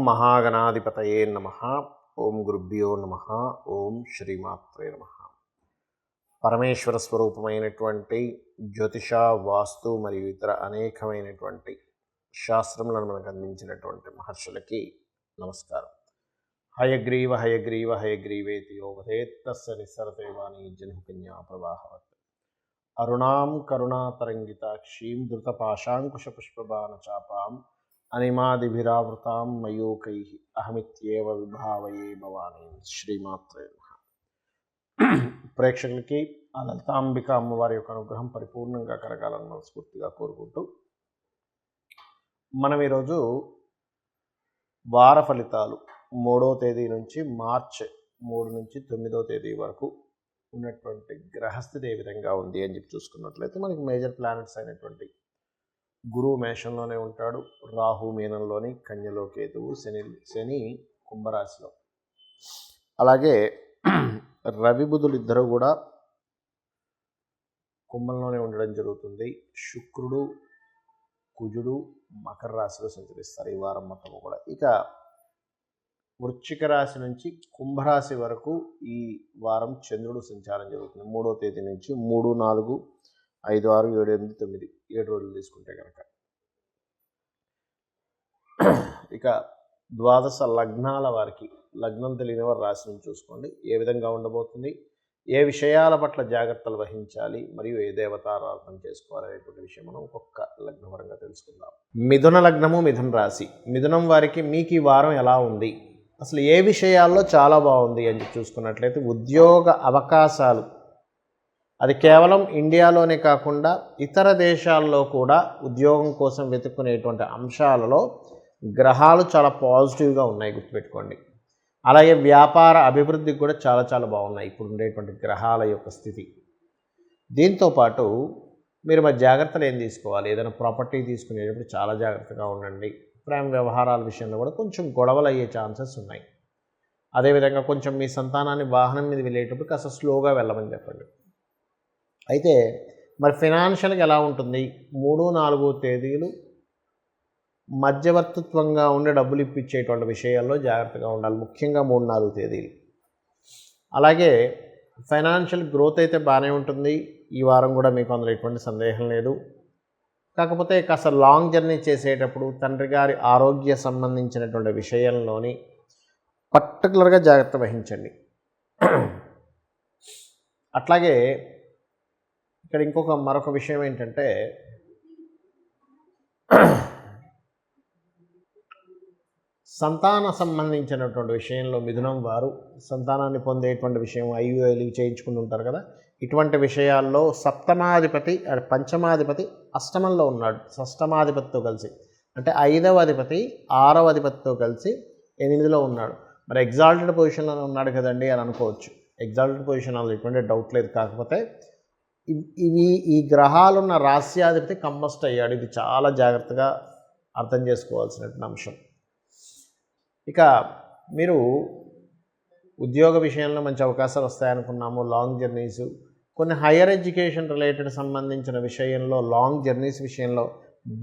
మహాగణాధిపతయే నమః. ఓం గురుభ్యో నమః. ఓం శ్రీమాత్రే నమః. పరమేశ్వర స్వరూపమైనటువంటి జ్యోతిష, వాస్తు మరియు ఇతర అనేకమైనటువంటి శాస్త్రములను మనకు అందించినటువంటి మహర్షులకి నమస్కారం. హయగ్రీవ హయగ్రీవ హయగ్రీవేతి యోగేత్తస్య నిస్సరతేవాణి జన్మకన్యా ప్రవాహవత్ అరుణాం కరుణాతరంగితాక్షీం ధృతపాశాంకుశపుష్పబాణచాపాం అనిమాదిభిరావృతాం మయూకైః అహమిత్యేవ విభావయే భవానీ. శ్రీమాత్రే నమః. ప్రేక్షకులకి ఆ లలితాంబిక అమ్మవారి యొక్క అనుగ్రహం పరిపూర్ణంగా కలగాలని మనస్ఫూర్తిగా కోరుకుంటూ మనం ఈరోజు వార ఫలితాలు 3వ తేదీ నుంచి మార్చి 3 నుంచి 9వ తేదీ వరకు ఉన్నటువంటి గ్రహస్థితి ఏ విధంగా ఉంది అని చెప్పి చూసుకున్నట్లయితే మనకి మేజర్ ప్లానెట్స్ అయినటువంటి గురువు మేషంలోనే ఉంటాడు, రాహు మీనంలోని, కన్యలో కేతువు, శని కుంభరాశిలో, అలాగే రవి బుధులు ఇద్దరు కూడా కుంభంలోనే ఉండడం జరుగుతుంది. శుక్రుడు కుజుడు మకర రాశిలో సంచరిస్తారు ఈ వారం మొత్తం కూడా. ఇక వృశ్చిక రాశి నుంచి కుంభరాశి వరకు ఈ వారం చంద్రుడు సంచారం జరుగుతుంది 3వ తేదీ నుంచి. 3, 4, 5, 6, 7, 8, 9 7 రోజులు తీసుకుంటే కనుక. ఇక ద్వాదశ లగ్నాల వారికి లగ్నం తెలియని వారు రాశి నుంచి చూసుకోండి ఏ విధంగా ఉండబోతుంది, ఏ విషయాల పట్ల జాగ్రత్తలు వహించాలి మరియు ఏ దేవతారాధన చేసుకోవాలి అనేటువంటి విషయం మనం ఒక్కొక్క లగ్నం పరంగా తెలుసుకుందాం. మిథున లగ్నము, మిథున రాశి. మిథునం వారికి మీకు ఈ వారం ఎలా ఉంది, అసలు ఏ విషయాల్లో చాలా బాగుంది అని చూసుకున్నట్లయితే ఉద్యోగ అవకాశాలు, అది కేవలం ఇండియాలోనే కాకుండా ఇతర దేశాల్లో కూడా ఉద్యోగం కోసం వెతుక్కునేటువంటి అంశాలలో గ్రహాలు చాలా పాజిటివ్గా ఉన్నాయి, గుర్తుపెట్టుకోండి. అలాగే వ్యాపార అభివృద్ధికి కూడా చాలా చాలా బాగున్నాయి ఇప్పుడు ఉండేటువంటి గ్రహాల యొక్క స్థితి. దీంతోపాటు మీరు మరి జాగ్రత్తలు ఏం తీసుకోవాలి, ఏదైనా ప్రాపర్టీ తీసుకునేటప్పుడు చాలా జాగ్రత్తగా ఉండండి. ప్రేమ వ్యవహారాల విషయంలో కూడా కొంచెం గొడవలు అయ్యే ఛాన్సెస్ ఉన్నాయి. అదేవిధంగా కొంచెం మీ సంతానాన్ని వాహనం మీద వెళ్ళేటప్పుడు కాస్త స్లోగా వెళ్ళమని చెప్పండి. అయితే మరి ఫైనాన్షియల్గా ఎలా ఉంటుంది, 3, 4 తేదీలు మధ్యవర్తిత్వంగా ఉండే డబ్బులు ఇప్పించేటువంటి విషయాల్లో జాగ్రత్తగా ఉండాలి, ముఖ్యంగా 3, 4 తేదీలు. అలాగే ఫైనాన్షియల్ గ్రోత్ అయితే బాగానే ఉంటుంది ఈ వారం కూడా, మీకు అందులో ఎటువంటి సందేహం లేదు. కాకపోతే కాస్త లాంగ్ జర్నీ చేసేటప్పుడు తండ్రి గారి ఆరోగ్య సంబంధించినటువంటి విషయంలోని పర్టికులర్గా జాగ్రత్త వహించండి. అట్లాగే ఇక్కడ మరొక విషయం ఏంటంటే సంతాన సంబంధించినటువంటి విషయంలో మిథునం వారు సంతానాన్ని పొందేటువంటి విషయం IUI చేయించుకుని ఉంటారు కదా, ఇటువంటి విషయాల్లో సప్తమాధిపతి పంచమాధిపతి అష్టమంలో ఉన్నాడు, షష్టమాధిపతితో కలిసి, అంటే 5వ అధిపతి 6వ అధిపతితో కలిసి 8లో ఉన్నాడు. మరి ఎగ్జాల్టెడ్ పొజిషన్లో ఉన్నాడు కదండి అని అనుకోవచ్చు. ఎగ్జాల్టెడ్ పొజిషన్ అలా ఎటువంటి డౌట్ లేదు. కాకపోతే ఈ గ్రహాలున్న రాస్యాధిపతి కంబస్ట్ అయ్యాడు, ఇది చాలా జాగ్రత్తగా అర్థం చేసుకోవాల్సినటువంటి అంశం. ఇక మీరు ఉద్యోగ విషయంలో మంచి అవకాశాలు వస్తాయనుకున్నాము, లాంగ్ జర్నీస్, కొన్ని హైయర్ ఎడ్యుకేషన్ రిలేటెడ్ సంబంధించిన విషయంలో, లాంగ్ జర్నీస్ విషయంలో,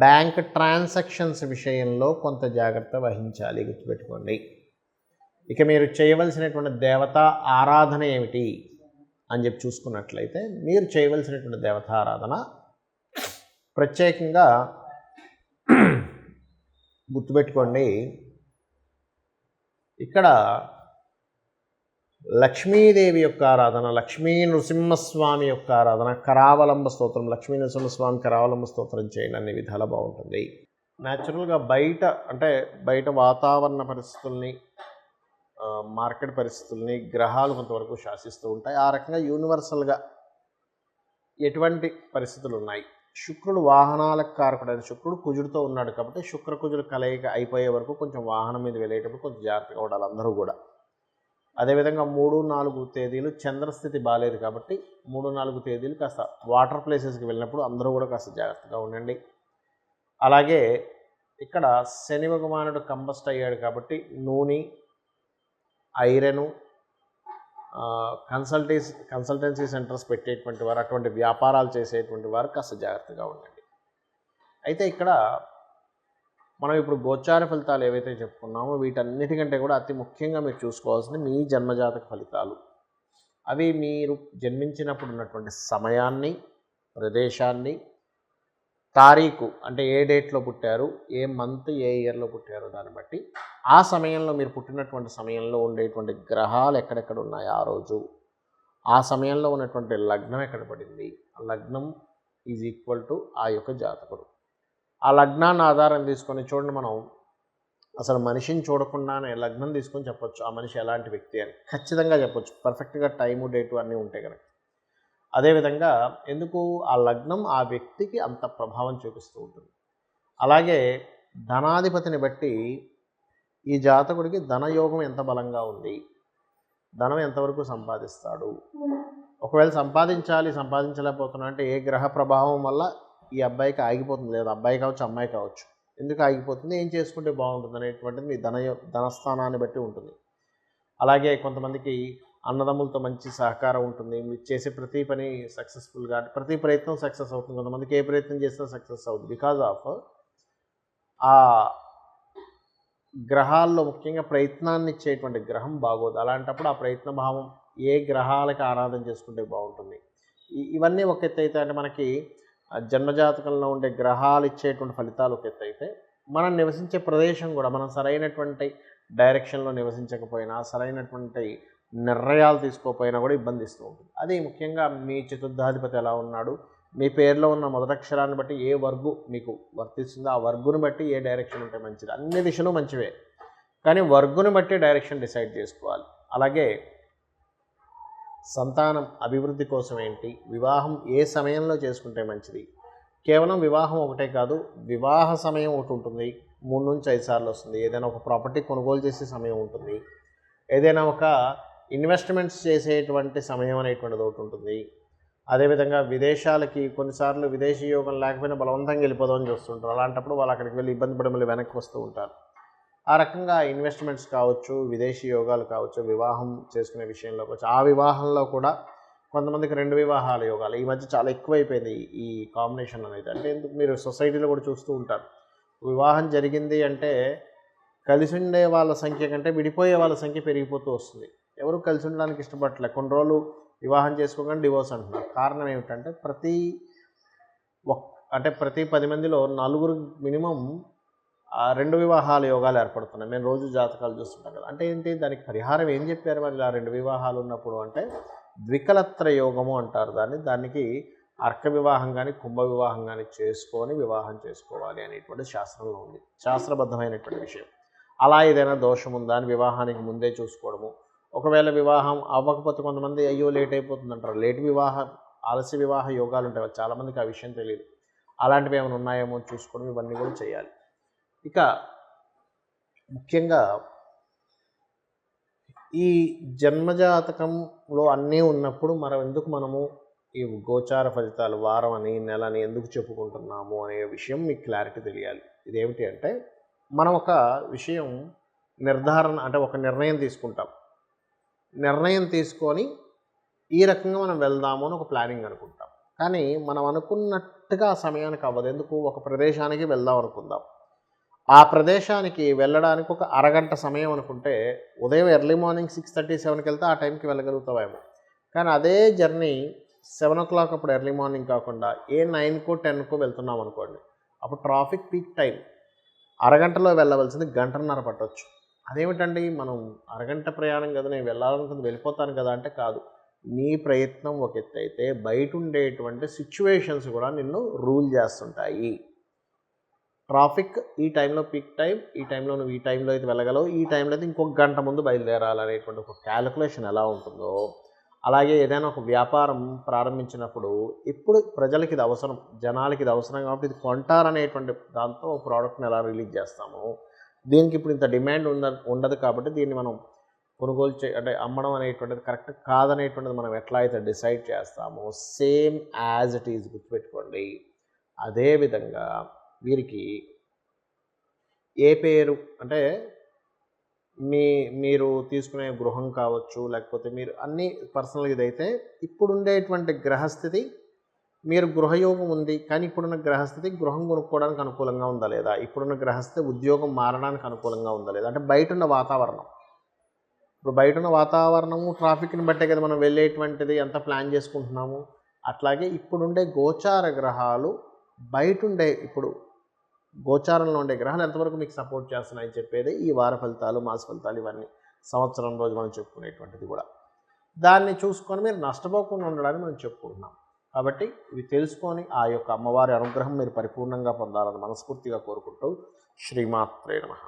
బ్యాంక్ ట్రాన్సాక్షన్స్ విషయంలో కొంత జాగ్రత్త వహించాలి, గుర్తుపెట్టుకోండి. ఇక మీరు చేయవలసినటువంటి దేవతా ఆరాధన ఏమిటి అని చెప్పి చూసుకున్నట్లయితే మీరు చేయవలసినటువంటి దేవతా ఆరాధన ప్రత్యేకంగా గుర్తుపెట్టుకోండి. ఇక్కడ లక్ష్మీదేవి యొక్క ఆరాధన, లక్ష్మీ నృసింహస్వామి యొక్క ఆరాధన, కరావలంబ స్తోత్రం, లక్ష్మీ నృసింహస్వామి కరావలంబ స్తోత్రం చేయండి, అన్ని విధాలు బాగుంటుంది. న్యాచురల్గా బయట వాతావరణ పరిస్థితుల్ని, మార్కెట్ పరిస్థితుల్ని గ్రహాలు కొంతవరకు శాసిస్తూ ఉంటాయి. ఆ రకంగా యూనివర్సల్గా ఎటువంటి పరిస్థితులు ఉన్నాయి. శుక్రుడు వాహనాలకు కారకుడైన శుక్రుడు కుజుడితో ఉన్నాడు కాబట్టి శుక్రకుజుడు కలయిక అయిపోయే వరకు కొంచెం వాహనం మీద వెళ్ళేటప్పుడు కొంచెం జాగ్రత్తగా ఉండాలి అందరూ కూడా. అదేవిధంగా 3, 4 తేదీలు చంద్రస్థితి బాగాలేదు కాబట్టి 3, 4 తేదీలు కాస్త వాటర్ ప్లేసెస్కి వెళ్ళినప్పుడు అందరూ కూడా కాస్త జాగ్రత్తగా ఉండండి. అలాగే ఇక్కడ శని భగవానుడు కంబస్ట్ అయ్యాడు కాబట్టి నూనె, ఐరను, కన్సల్టెన్సీ సెంటర్స్ పెట్టేటువంటి వారు, అటువంటి వ్యాపారాలు చేసేటువంటి వారు కాస్త జాగ్రత్తగా ఉండండి. అయితే ఇక్కడ మనం ఇప్పుడు గోచార ఫలితాలు ఏవైతే చెప్పుకున్నామో వీటన్నిటికంటే కూడా అతి ముఖ్యంగా మీరు చూసుకోవాల్సింది మీ జన్మజాతక ఫలితాలు. అవి మీరు జన్మించినప్పుడు ఉన్నటువంటి సమయాన్ని, ప్రదేశాన్ని, తారీఖు అంటే ఏ డేట్లో పుట్టారు, ఏ మంత్, ఏ ఇయర్లో పుట్టారో దాన్ని బట్టి ఆ సమయంలో మీరు పుట్టినటువంటి సమయంలో ఉండేటువంటి గ్రహాలు ఎక్కడెక్కడ ఉన్నాయి ఆ రోజు, ఆ సమయంలో ఉన్నటువంటి లగ్నం ఎక్కడ పడింది, ఆ లగ్నం ఈజ్ ఈక్వల్ టు ఆ యొక్క జాతకుడు. ఆ లగ్నాన్ని ఆధారం తీసుకొని చూడండి, మనం అసలు మనిషిని చూడకుండానే లగ్నం తీసుకొని చెప్పొచ్చు ఆ మనిషి ఎలాంటి వ్యక్తి అని ఖచ్చితంగా చెప్పొచ్చు, పర్ఫెక్ట్గా టైము డేటు అన్నీ ఉంటాయి కనుక. అదేవిధంగా ఎందుకు ఆ లగ్నం ఆ వ్యక్తికి అంత ప్రభావం చూపిస్తూ ఉంటుంది. అలాగే ధనాధిపతిని బట్టి ఈ జాతకుడికి ధనయోగం ఎంత బలంగా ఉంది, ధనం ఎంతవరకు సంపాదిస్తాడు, ఒకవేళ సంపాదించలేకపోతున్నా అంటే ఏ గ్రహ ప్రభావం వల్ల ఈ అబ్బాయికి ఆగిపోతుంది, లేదా అబ్బాయి కావచ్చు అమ్మాయి కావచ్చు, ఎందుకు ఆగిపోతుంది, ఏం చేసుకుంటే బాగుంటుంది అనేటువంటిది మీ ధనస్థానాన్ని బట్టి ఉంటుంది. అలాగే కొంతమందికి అన్నదమ్ములతో మంచి సహకారం ఉంటుంది, మీరు చేసే ప్రతి పని సక్సెస్ఫుల్గా, ప్రతి ప్రయత్నం సక్సెస్ అవుతుంది. కొంతమందికి ఏ ప్రయత్నం చేసినా సక్సెస్ అవుతుంది బికాజ్ ఆఫ్ ఆ గ్రహాల్లో ముఖ్యంగా ప్రయత్నాన్ని ఇచ్చేటువంటి గ్రహం బాగోదు. అలాంటప్పుడు ఆ ప్రయత్న భావం ఏ గ్రహాలకి ఆరాధన చేసుకుంటే బాగుంటుంది. ఇవన్నీ ఒక ఎత్తు అయితే, అంటే మనకి జన్మజాతకంలో ఉండే గ్రహాలు ఇచ్చేటువంటి ఫలితాలు ఒక ఎత్తు అయితే, మనం నివసించే ప్రదేశం కూడా మనం సరైనటువంటి డైరెక్షన్లో నివసించకపోయినా, సరైనటువంటి నిర్ణయాలు తీసుకోకపోయినా కూడా ఇబ్బంది ఇస్తూ ఉంటుంది. అది ముఖ్యంగా మీ చతుర్థాధిపతి ఎలా ఉన్నాడు, మీ పేరులో ఉన్న మొదటక్షరాన్ని బట్టి ఏ వర్గు మీకు వర్తిస్తుందో ఆ వర్గుని బట్టి ఏ డైరెక్షన్ ఉంటే మంచిది. అన్ని దిశలు మంచివే, కానీ వర్గుని బట్టి డైరెక్షన్ డిసైడ్ చేసుకోవాలి. అలాగే సంతానం అభివృద్ధి కోసం ఏంటి, వివాహం ఏ సమయంలో చేసుకుంటే మంచిది. కేవలం వివాహం ఒకటే కాదు, వివాహ సమయం ఒకటి ఉంటుంది, 3 నుంచి 5 సార్లు వస్తుంది. ఏదైనా ఒక ప్రాపర్టీ కొనుగోలు చేసే సమయం ఉంటుంది, ఏదైనా ఒక ఇన్వెస్ట్మెంట్స్ చేసేటువంటి సమయం అనేటువంటిది ఒకటి ఉంటుంది. అదేవిధంగా విదేశాలకి కొన్నిసార్లు విదేశీ యోగం లేకపోయినా బలవంతంగా వెళ్ళిపోదామని చూస్తుంటారు. అలాంటప్పుడు వాళ్ళు అక్కడికి వెళ్ళి ఇబ్బంది పడి మళ్ళీ వెనక్కి వస్తూ ఉంటారు. ఆ రకంగా ఇన్వెస్ట్మెంట్స్ కావచ్చు, విదేశీ యోగాలు కావచ్చు, వివాహం చేసుకునే విషయంలో కావచ్చు, ఆ వివాహంలో కూడా కొంతమందికి 2 వివాహాల యోగాలు ఈ మధ్య చాలా ఎక్కువైపోయింది ఈ కాంబినేషన్ అనేది. అంటే ఎందుకు మీరు సొసైటీలో కూడా చూస్తూ ఉంటారు, వివాహం జరిగింది అంటే కలిసి ఉండే వాళ్ళ సంఖ్య కంటే విడిపోయే వాళ్ళ సంఖ్య పెరిగిపోతూ వస్తుంది. ఎవరు కలిసి ఉండడానికి ఇష్టపడట్లేదు. కొన్ని రోజులు వివాహం చేసుకోగానే డివోర్స్ అంటున్నారు. కారణం ఏమిటంటే ప్రతి 10 మందిలో 4 మినిమం 2 వివాహాల యోగాలు ఏర్పడుతున్నాయి. మేము రోజు జాతకాలు చూస్తుంటాం కదా. అంటే ఏంటి, దానికి పరిహారం ఏం చెప్పారు మరి ఇలా 2 వివాహాలు ఉన్నప్పుడు అంటే ద్వికలత్ర యోగము అంటారు దానికి అర్క వివాహం కానీ కుంభ వివాహం కానీ చేసుకొని వివాహం చేసుకోవాలి అనేటువంటి శాస్త్రంలో ఉంది, శాస్త్రబద్ధమైనటువంటి విషయం. అలా ఏదైనా దోషం ఉందా అని వివాహానికి ముందే చూసుకోవడము. ఒకవేళ వివాహం అవ్వకపోతే కొంతమంది అయ్యో లేట్ అయిపోతుంది అంటారు. ఆలస్య వివాహ యోగాలు ఉంటాయి, చాలామందికి ఆ విషయం తెలియదు. అలాంటివి ఏమైనా ఉన్నాయేమో చూసుకోవడం, ఇవన్నీ కూడా చేయాలి. ఇక ముఖ్యంగా ఈ జన్మజాతకంలో అన్నీ ఉన్నప్పుడు మనము ఈ గోచార ఫలితాలు వారం అని నెలని ఎందుకు చెప్పుకుంటున్నాము అనే విషయం మీకు క్లారిటీ తెలియాలి. ఇదేమిటి అంటే, మనం ఒక విషయం నిర్ధారణ అంటే ఒక నిర్ణయం తీసుకుంటాం. నిర్ణయం తీసుకొని ఈ రకంగా మనం వెళ్దాము అని ఒక ప్లానింగ్ అనుకుంటాం. కానీ మనం అనుకున్నట్టుగా ఆ సమయానికి అవ్వదు. ఎందుకు, ఒక ప్రదేశానికి వెళ్దాం అనుకుందాం, ఆ ప్రదేశానికి వెళ్ళడానికి ఒక అరగంట సమయం అనుకుంటే ఉదయం ఎర్లీ మార్నింగ్ 6:30, 7కి వెళ్తే ఆ టైంకి వెళ్ళగలుగుతావేమో. కానీ అదే జర్నీ 7 o'clock అప్పుడు ఎర్లీ మార్నింగ్ కాకుండా 9కో 10కో వెళ్తున్నాం అనుకోండి, అప్పుడు ట్రాఫిక్ పీక్ టైం, అరగంటలో వెళ్ళవలసింది గంటన్నర పట్టవచ్చు. అదేమిటండి, మనం అరగంట ప్రయాణం కదా, నేను వెళ్ళాలనుకుంది వెళ్ళిపోతాను కదా అంటే కాదు. నీ ప్రయత్నం ఒక ఎత్తు అయితే బయట ఉండేటువంటి సిచ్యువేషన్స్ కూడా నిన్ను రూల్ చేస్తుంటాయి. ట్రాఫిక్ ఈ టైంలో పీక్ టైం, ఈ టైంలో నువ్వు ఈ టైంలో అయితే వెళ్ళగలవు, ఈ టైంలో అయితే ఇంకొక గంట ముందు బయలుదేరాలనేటువంటి ఒక క్యాలిక్యులేషన్ ఎలా ఉంటుందో, అలాగే ఏదైనా ఒక వ్యాపారం ప్రారంభించినప్పుడు ఇప్పుడు ప్రజలకి ఇది అవసరం, జనాలకి ఇది అవసరం కాబట్టి ఇది కొంటారనేటువంటి దాంతో ప్రోడక్ట్ని ఎలా రిలీజ్ చేస్తాము, దీనికి ఇప్పుడు ఇంత డిమాండ్ ఉండదు కాబట్టి దీన్ని మనం కొనుగోలు అంటే అమ్మడం అనేటువంటిది కరెక్ట్ కాదనేటువంటిది మనం ఎట్లా అయితే డిసైడ్ చేస్తామో, సేమ్ యాజ్ ఇట్ ఈజ్ గుర్తుపెట్టుకోండి. అదేవిధంగా వీరికి ఏ పేరు అంటే మీరు తీసుకునే గృహం కావచ్చు, లేకపోతే మీరు అన్ని పర్సనల్గా ఇదైతే ఇప్పుడుండేటువంటి గ్రహస్థితి మీరు గృహయోగం ఉంది, కానీ ఇప్పుడున్న గ్రహస్థితి గృహం కొనుక్కోవడానికి అనుకూలంగా ఉందా లేదా, ఇప్పుడున్న గ్రహస్థితి ఉద్యోగం మారడానికి అనుకూలంగా ఉందా లేదా, అంటే బయట ఉన్న వాతావరణం. ఇప్పుడు బయట ఉన్న వాతావరణము ట్రాఫిక్ని బట్టే కదా మనం వెళ్ళేటువంటిది అంతా ప్లాన్ చేసుకుంటున్నాము. అట్లాగే ఇప్పుడుండే గోచార గ్రహాలు బయటుండే ఇప్పుడు గోచారంలో ఉండే గ్రహాలు ఎంతవరకు మీకు సపోర్ట్ చేస్తున్నాయని చెప్పేది ఈ వార ఫలితాలు, మాస ఫలితాలు, ఇవన్నీ సంవత్సరం రోజు మనం చెప్పుకునేటువంటిది కూడా. దాన్ని చూసుకొని మీరు నష్టపోకుండా ఉండడానికి మనం చెప్పుకుంటున్నాం. కాబట్టి ఇవి తెలుసుకొని ఆ యొక్క అమ్మవారి అనుగ్రహం మీరు పరిపూర్ణంగా పొందాలని మనస్ఫూర్తిగా కోరుకుంటూ శ్రీమాత్రే నమః.